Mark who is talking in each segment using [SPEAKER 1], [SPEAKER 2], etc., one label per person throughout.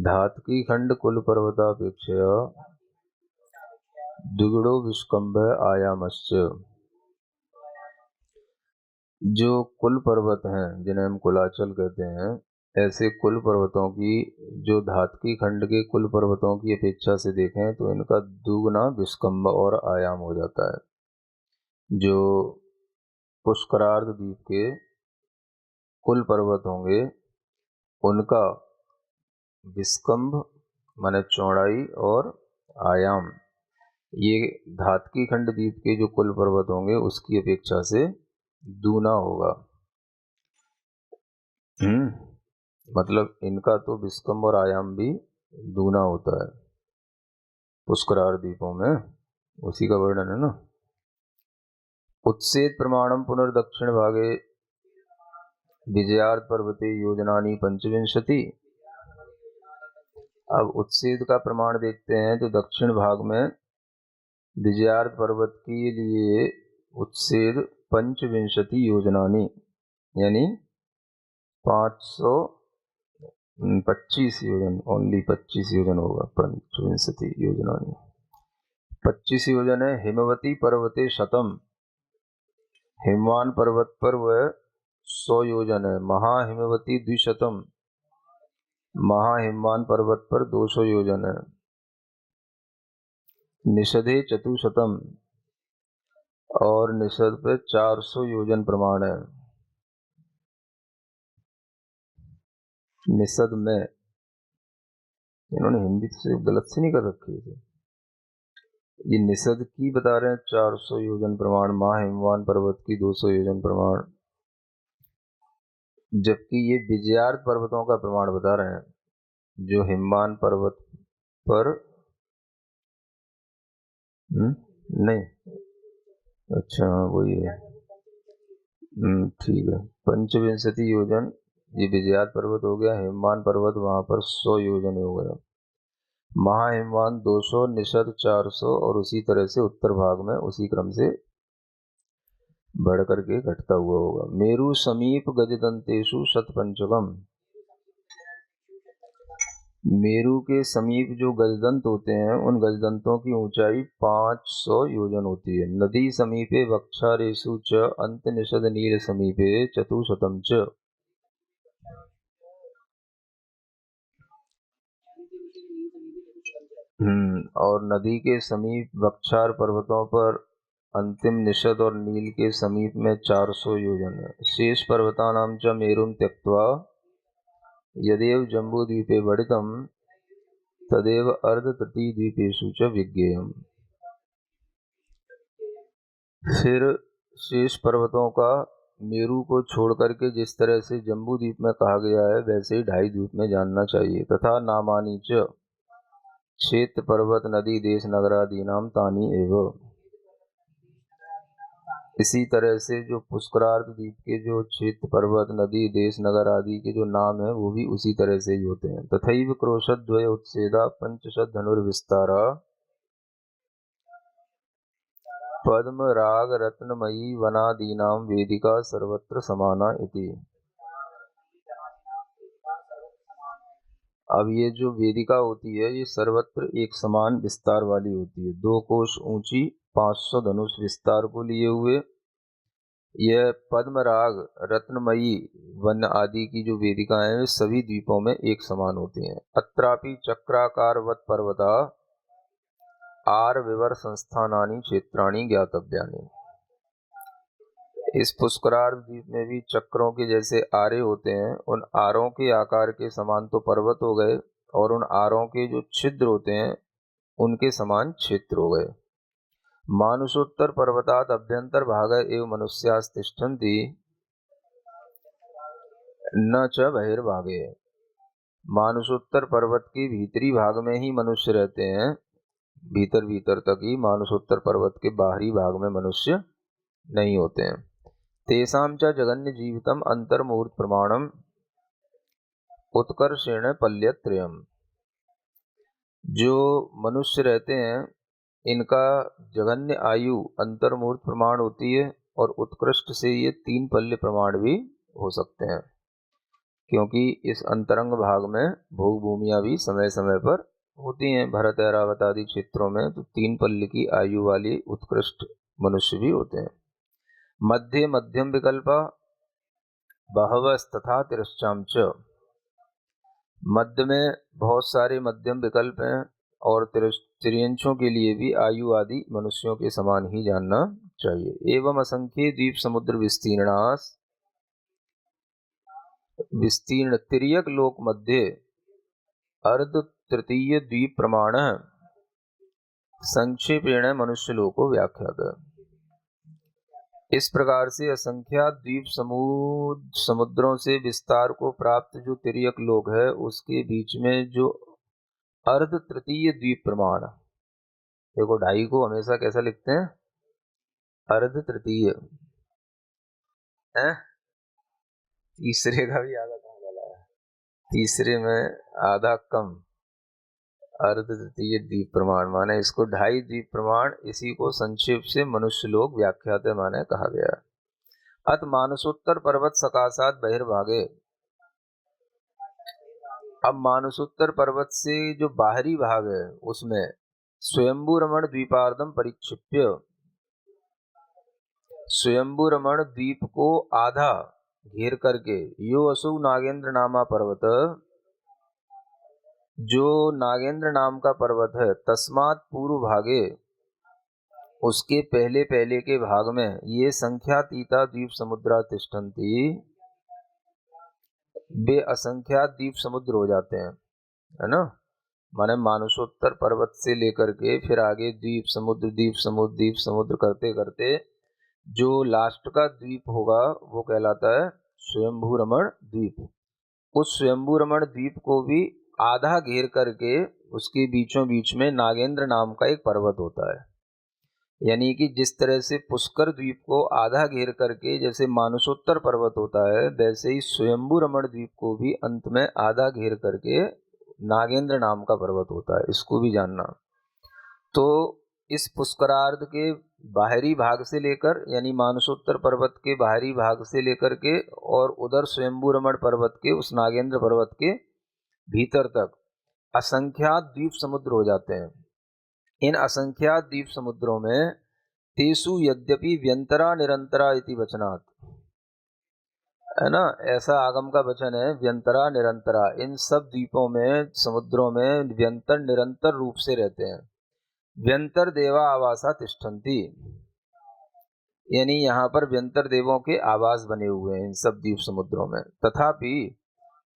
[SPEAKER 1] धातकी खंड कुल पर्वतापेक्षया द्विगुणो विस्कंभ आयामश्च। जो कुल पर्वत हैं जिन्हें हम कुलाचल कहते हैं, ऐसे कुल पर्वतों की जो धातकी खंड के कुल पर्वतों की अपेक्षा से देखें तो इनका दुगुना विस्कंभ और आयाम हो जाता है। जो पुष्करार्ध द्वीप के कुल पर्वत होंगे उनका विस्कंभ माने चौड़ाई और आयाम ये धातकी खंड द्वीप के जो कुल पर्वत होंगे उसकी अपेक्षा से दूना होगा। मतलब इनका तो विस्कंभ और आयाम भी दूना होता है पुष्करार द्वीपों में, उसी का वर्णन है ना। उत्सेद प्रमाणम पुनर्दक्षिण भागे विजयार्थ पर्वते योजनानी पंचविंशति। अब उत्सेद का प्रमाण देखते हैं तो दक्षिण भाग में विजयार्थ पर्वत के लिए उत्सेद पंचविंशति योजनानी यानी 525 योजन, ओनली 25 योजन होगा। पंचविंशति योजनानी 25 योजन है। हिमवती पर्वते शतम, हिमवान पर्वत पर वह 100 योजन है। महाहिमवती द्विशतम, महाहिमवान पर्वत पर 200 योजन है। निषदे चतुशतम, और निषद पे 400 योजन प्रमाण है। निषद में इन्होंने हिंदी से गलत से नहीं कर रखी है, ये निषद की बता रहे हैं 400 योजन प्रमाण, महाहिमवान पर्वत की 200 योजन प्रमाण, जबकि ये विजयार्थ पर्वतों का प्रमाण बता रहे हैं जो हिमवान पर्वत पर नहीं, अच्छा वही है, ठीक है। पंचविंशति योजन ये विजयार्थ पर्वत हो गया, हिमवान पर्वत वहां पर 100 योजन हो गया। महाहिमवान 200, निषद 400, और उसी तरह से उत्तर भाग में उसी क्रम से बढ़ करके घटता हुआ होगा। मेरु समीप गजदंतेषु शतपंचकम, मेरु के समीप जो गजदंत होते हैं उन गजदंतों की ऊंचाई 500 योजन होती है। नदी समीपे वक्षारेषु च अंत निषद नील समीपे चतुशतम च। और नदी के समीप वक्षार पर्वतों पर अंतिम निषद और नील के समीप में 400 योजन है। शेष पर्वतानां च मेरुं त्यक्त्वा यदेव जम्बूद्वीपे वर्णितं तदेव अर्धतटीद्वीपेषु च विज्ञेयम्। फिर शेष पर्वतों का मेरू को छोड़ करके जिस तरह से जम्बू द्वीप में कहा गया है वैसे ही 2.5 द्वीप में जानना चाहिए। तथा नामानी च क्षेत्र पर्वत नदी देश नगरादीनाम तानी एव। इसी तरह से जो पुष्करार्ध द्वीप के जो क्षेत्र पर्वत नदी देश नगर आदि के जो नाम है वो भी उसी तरह से ही होते हैं। तथैव क्रोशद्वय उत्सेदा पंचशत धनुर्विस्तारा पद्म राग रत्नमयी वनादीनाम वेदिका सर्वत्र समाना इति। अब ये जो वेदिका होती है ये सर्वत्र एक समान विस्तार वाली होती है। 2 कोश ऊंची 500 धनुष विस्तार को लिए हुए यह पद्मराग रत्नमयी वन आदि की जो वेदिकाएं हैं सभी द्वीपों में एक समान होती हैं। अत्रापि चक्राकारवत पर्वता आर विवर संस्थानानि क्षेत्राणि ज्ञातव्यानि। इस पुष्करार्ध द्वीप में भी चक्रों के जैसे आरे होते हैं। उन आरों के आकार के समान तो पर्वत हो गए और उन आरों के जो छिद्र होते हैं उनके समान क्षेत्र हो गए। मानुषोत्तर पर्वतात अभ्यंतर भाग एवं मनुष्यास्तिष्ठन्ति न च बहिर्भागे। मानुषोत्तर पर्वत के भीतरी भाग में ही मनुष्य रहते हैं, भीतर भीतर तक ही। मानुषोत्तर पर्वत के बाहरी भाग में मनुष्य नहीं होते हैं। तेषां च जगन्य जीवितम अंतर्मुहूर्त प्रमाणम उत्कर्षेण पल्यत्रयम्। जो मनुष्य रहते हैं इनका जगन्य आयु अंतर्मुहूर्त प्रमाण होती है और उत्कृष्ट से ये 3 पल्य प्रमाण भी हो सकते हैं। क्योंकि इस अंतरंग भाग में भोग भूमियां भी समय समय पर होती हैं। भरत ऐरावत आदि क्षेत्रों में तो 3 पल्ले की आयु वाली उत्कृष्ट मनुष्य भी होते हैं। मध्य मध्यम विकल्पा बहवस्तथा तिरश्चाम च, मध्य में बहुत सारे मध्यम विकल्प हैं और तिर्यंचों के लिए भी आयु आदि मनुष्यों के समान ही जानना चाहिए। एवं असंख्य द्वीप समुद्र विस्तीर्ण तिर्यक लोक मध्य अर्ध तृतीय द्वीप प्रमाण संक्षेपेण मनुष्य लोको व्याख्यात। इस प्रकार से असंख्यात द्वीप समुद्रों से विस्तार को प्राप्त जो तिर्यक लोक है उसके बीच में जो अर्ध तृतीय द्वीप प्रमाण, देखो ढाई को हमेशा कैसा लिखते हैं, अर्ध तृतीय है। तीसरे का भी आधा कहाँ गला है, तीसरे में आधा कम, अर्ध तृतीय द्वीप प्रमाण माने इसको ढाई द्वीप प्रमाण, इसी को संक्षेप से मनुष्य लोग व्याख्यात माने कहा गया। अत मानसोत्तर पर्वत सकाशात बहिर्भागे, अब मानसोत्तर पर्वत से जो बाहरी भाग है उसमें स्वयंभू रमण द्वीपार्धम परिक्षिप्य, स्वयंभू रमण द्वीप को आधा घेर करके यो असु नागेंद्र नामा पर्वत, जो नागेंद्र नाम का पर्वत है, तस्मात् पूर्व भागे, उसके पहले पहले के भाग में ये संख्यातीता द्वीप समुद्रा तिष्ठन्ति, वे असंख्यात द्वीप समुद्र हो जाते हैं, है ना। माने मानसोत्तर पर्वत से लेकर के फिर आगे द्वीप समुद्र करते करते जो लास्ट का द्वीप होगा वो कहलाता है स्वयंभू रमण द्वीप। उस स्वयंभू रमण द्वीप को भी आधा घेर करके उसके बीचों बीच में नागेंद्र नाम का एक पर्वत होता है। यानी कि जिस तरह से पुष्कर द्वीप को आधा घेर करके जैसे मानसोत्तर पर्वत होता है, वैसे ही स्वयंभू रमण द्वीप को भी अंत में आधा घेर करके नागेंद्र नाम का पर्वत होता है, इसको भी जानना। तो इस पुष्करार्ध के बाहरी भाग से लेकर यानी मानसोत्तर पर्वत के बाहरी भाग से लेकर के और उधर स्वयंभू रमण पर्वत के उस नागेंद्र पर्वत के भीतर तक असंख्यात द्वीप समुद्र हो जाते हैं। इन असंख्यात द्वीप समुद्रों में तेसु यद्यपि व्यंतरा निरंतरा इति वचनात्, है ना, ऐसा आगम का वचन है व्यंतरा निरंतरा, इन सब द्वीपों में समुद्रों में व्यंतर निरंतर रूप से रहते हैं। व्यंतर देवा आवासा तिष्ठन्ति, यानी यहाँ पर व्यंतर देवों के आवास बने हुए हैं इन सब द्वीप समुद्रों में। तथापि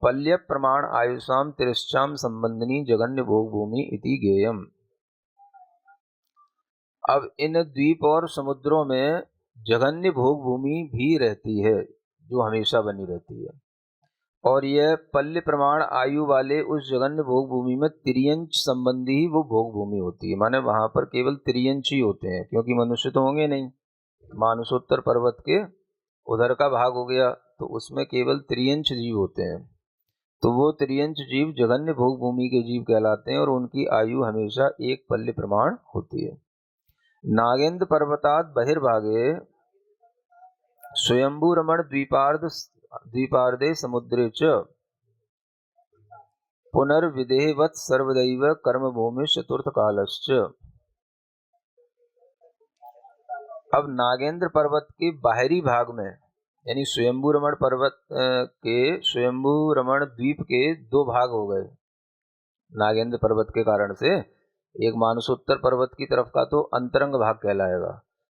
[SPEAKER 1] पल्य प्रमाण आयुषाम तिरश्चाम संबंधिनी जगन्य भोग भूमि इति गेयम। अब इन द्वीप और समुद्रों में जगन्य भोग भूमि भी रहती है जो हमेशा बनी रहती है, और यह पल्य प्रमाण आयु वाले उस जगन्य भोग भूमि में तिर्यंच संबंधी ही वो भोग भूमि होती है। माने वहां पर केवल तिर्यंच ही होते हैं, क्योंकि मनुष्य तो होंगे नहीं। मानसोत्तर पर्वत के उधर का भाग हो गया तो उसमें केवल तिर्यंच जीव होते हैं, तो वो तिर्यंच जीव जगन्य भोग भूमि के जीव कहलाते हैं और उनकी आयु हमेशा एक पल्य प्रमाण होती है। नागेंद्र पर्वतात बहिर्भागे स्वयंभू रमण द्वीपार्धे समुद्रे च पुनर्विदेहवत् सर्वदैव कर्म भूमि चतुर्थ कालश्च। अब नागेंद्र पर्वत के बाहरी भाग में यानी स्वयंभू रमण पर्वत के स्वयंभू रमण द्वीप के दो भाग हो गए नागेंद्र पर्वत के कारण से। एक मानसोत्तर पर्वत की तरफ का तो अंतरंग भाग कहलाएगा,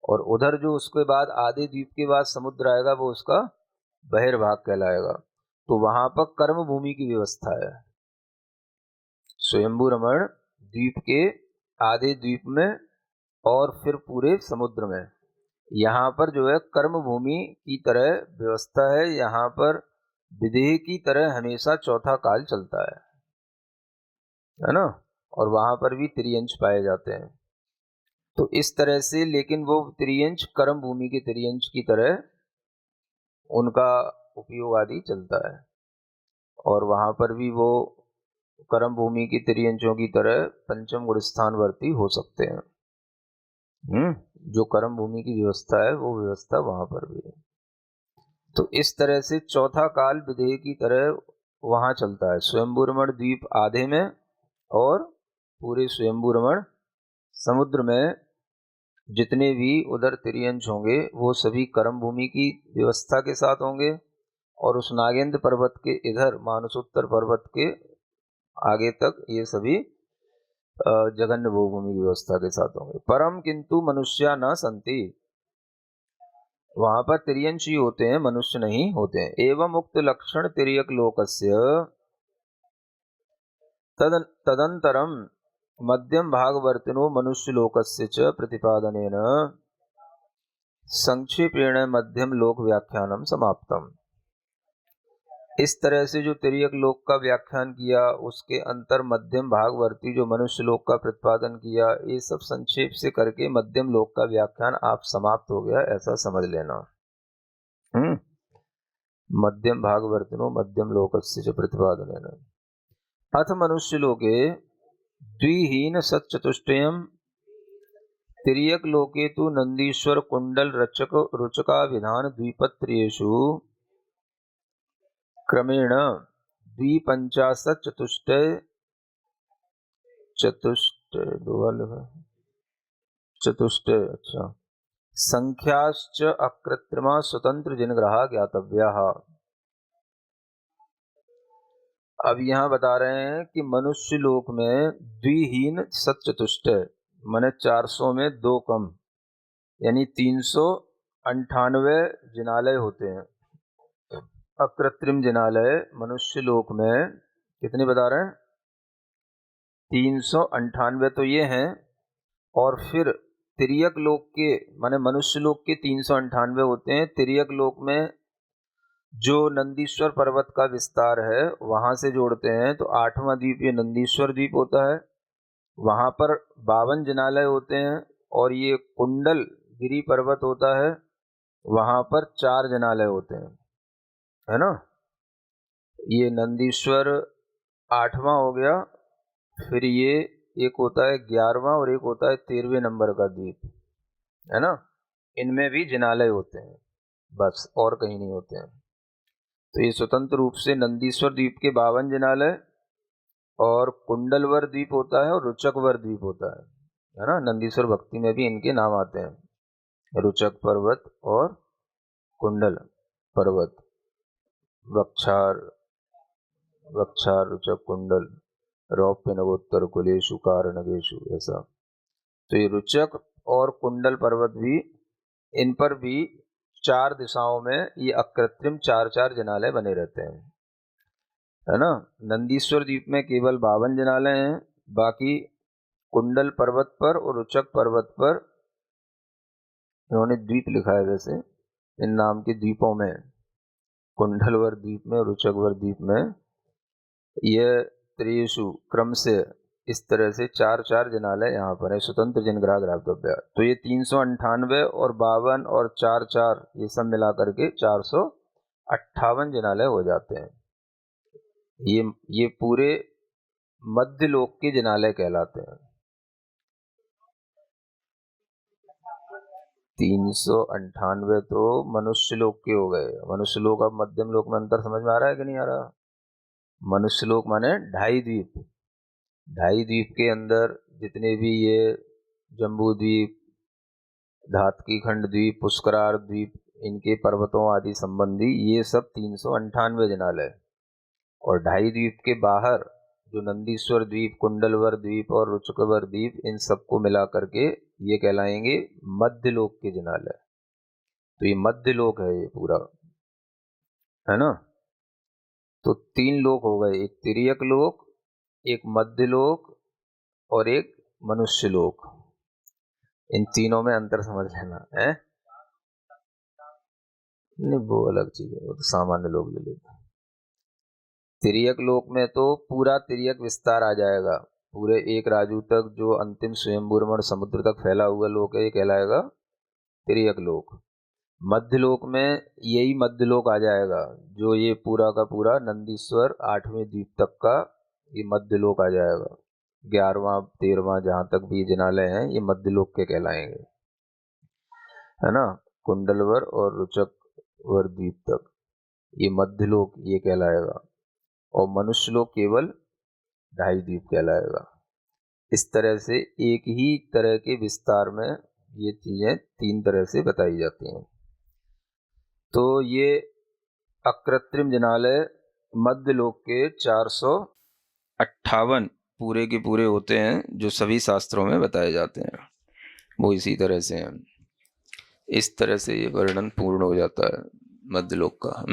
[SPEAKER 1] और उधर जो उसके बाद आधे द्वीप के बाद समुद्र आएगा वो उसका बहिर्भाग कहलाएगा। तो वहां पर कर्म भूमि की व्यवस्था है स्वयंभू रमण द्वीप के आधे द्वीप में और फिर पूरे समुद्र में। यहाँ पर जो है कर्म भूमि की तरह व्यवस्था है, यहाँ पर विदेह की तरह हमेशा चौथा काल चलता है ना, और वहां पर भी त्रियंश पाए जाते हैं। तो इस तरह से, लेकिन वो त्रियंश कर्म भूमि के त्रियंश की तरह उनका उपयोग आदि चलता है, और वहां पर भी वो कर्म भूमि की त्रियंशों की तरह पंचम गुण स्थानवर्ती हो सकते हैं। जो कर्म भूमि की व्यवस्था है वो व्यवस्था वहां पर भी है। तो इस तरह से चौथा काल विदेह की तरह वहां चलता है। स्वयंभूरमण द्वीप आधे में और पूरे स्वयंभूरमण समुद्र में जितने भी उधर तिर्यंश होंगे वो सभी कर्म भूमि की व्यवस्था के साथ होंगे, और उस नागेंद्र पर्वत के इधर मानसोत्तर पर्वत के आगे तक ये सभी जघन्य भूमि की व्यवस्था के साथ होंगे। परम किंतु मनुष्या न संति, वहां पर तिर्यंश ही होते हैं, मनुष्य नहीं होते हैं। एवं उक्त लक्षण तिर्यक लोकस्य तदंतरम मध्यम भागवर्तिनो मनुष्य लोकस्य च प्रतिपादनेन संक्षेपेण मध्यम लोक व्याख्यानम समाप्तम। इस तरह से जो तिर्यक लोक का व्याख्यान किया, उसके अंतर मध्यम भागवर्ती जो मनुष्य लोक का प्रतिपादन किया, ये सब संक्षेप से करके मध्यम लोक का व्याख्यान आप समाप्त हो गया, ऐसा समझ लेना। मध्यम भागवर्तिनो मध्यम लोकस्य प्रतिपादनेन अथ मनुष्य लोके द्विहीन सच्चतुष्टयम् तिर्यक लोके तु नंदीश्वर कुंडल रचक रुचका विधान द्विपत्रियेषु क्रमेण द्विपंचाशत् चतुष्टय अच्छा संख्याश्च अकृत्रिमा स्वतंत्र जिनग्रहा ज्ञातव्याः। अब यहाँ बता रहे हैं कि मनुष्य लोक में द्विहीन सच्चतुष्टय माने 400 में 2 कम, यानी 398 जिनालय होते हैं। अकृत्रिम जिनालय मनुष्य लोक में कितने बता रहे हैं? 398 तो ये हैं, और फिर तिर्यक लोक के माने मनुष्य लोक के 398 होते हैं। तिर्यक लोक में जो नंदीश्वर पर्वत का विस्तार है वहां से जोड़ते हैं तो 8वां द्वीप ये नंदीश्वर द्वीप होता है। वहां पर 52 जिनालय होते हैं, और ये कुंडल गिरी पर्वत होता है, वहां पर 4 जिनालय होते हैं, है ना। ये नंदीश्वर 8वां हो गया, फिर ये एक होता है 11वां और एक होता है 13वें नंबर का द्वीप, है ना। इनमें भी जिनालय होते हैं, बस और कहीं नहीं होते हैं। तो ये स्वतंत्र रूप से नंदीश्वर द्वीप के 52 जिनालय और कुंडलवर द्वीप होता है और रुचकवर द्वीप होता है ना। नंदीश्वर भक्ति में भी इनके नाम आते हैं, रुचक पर्वत और कुंडल पर्वत, वक्षार रुचक कुंडल रौप्य नवोत्तर कुलेशु कारणगेशु, ऐसा। तो ये रुचक और कुंडल पर्वत भी, इन पर भी 4 दिशाओं में ये अकृत्रिम 4 जिनालय बने रहते हैं, है ना। नंदीश्वर द्वीप में केवल 52 जिनालय हैं, बाकी कुंडल पर्वत पर और रुचक पर्वत पर इन्होंने द्वीप लिखा है। वैसे इन नाम के द्वीपों में कुंडलवर द्वीप में और रुचकवर द्वीप में यह त्रियेषु क्रम से इस तरह से 4 जिनालय यहाँ पर है, स्वतंत्र जिनग्रह ग्राव्य। तो ये 398 और 52 और 4 ये सब मिला करके 458 जिनालय हो जाते हैं। ये पूरे मध्य लोक के जिनालय कहलाते हैं। 398 तो मनुष्य लोक के हो गए। मनुष्य लोक अब मध्यम लोक में अंतर समझ में आ रहा है कि नहीं आ रहा? मनुष्य लोक माने 2.5 द्वीप, 2.5 द्वीप के अंदर जितने भी ये जम्बू द्वीप, धातकी खंड द्वीप, पुष्करार द्वीप, इनके पर्वतों आदि संबंधी ये सब 398 जिनालय, और 2.5 द्वीप के बाहर जो नंदीश्वर द्वीप, कुंडलवर द्वीप और रुचकवर द्वीप, इन सबको मिला करके ये कहलाएंगे मध्य लोक के जिनालय। तो ये मध्य लोक है ये पूरा, है ना। तो 3 लोक हो गए, एक तिर्यक लोक, एक मध्य लोक और एक मनुष्य लोक। इन तीनों में अंतर समझ लेना है। नहीं वो अलग चीज है, वो तो सामान्य लोग ले लेते हैं। तिर्यक लोक में तो पूरा तिर्यक विस्तार आ जाएगा, पूरे 1 राजू तक जो अंतिम स्वयंभूरमण समुद्र तक फैला हुआ लोक है, ये कहलाएगा तिर्यक लोक। मध्य लोक में यही मध्य लोक आ जाएगा, जो ये पूरा का पूरा नंदीश्वर 8वें द्वीप तक का ये मध्य लोक आ जाएगा। 11वां 13वां जहां तक भी जिनालय हैं ये मध्य लोक के कहलाएंगे, है ना। कुंडलवर और रुचक वर्द्वीप तक, ये मध्यलोक ये कहलाएगा, और मनुष्यलोक केवल 2.5 द्वीप कहलाएगा। इस तरह से एक ही तरह के विस्तार में ये चीजें 3 तरह से बताई जाती हैं। तो ये अकृत्रिम जिनालय मध्यलोक के 458 पूरे के पूरे होते हैं, जो सभी शास्त्रों में बताए जाते हैं, वो इसी तरह से हैं। इस तरह से ये वर्णन पूर्ण हो जाता है मध्यलोक का।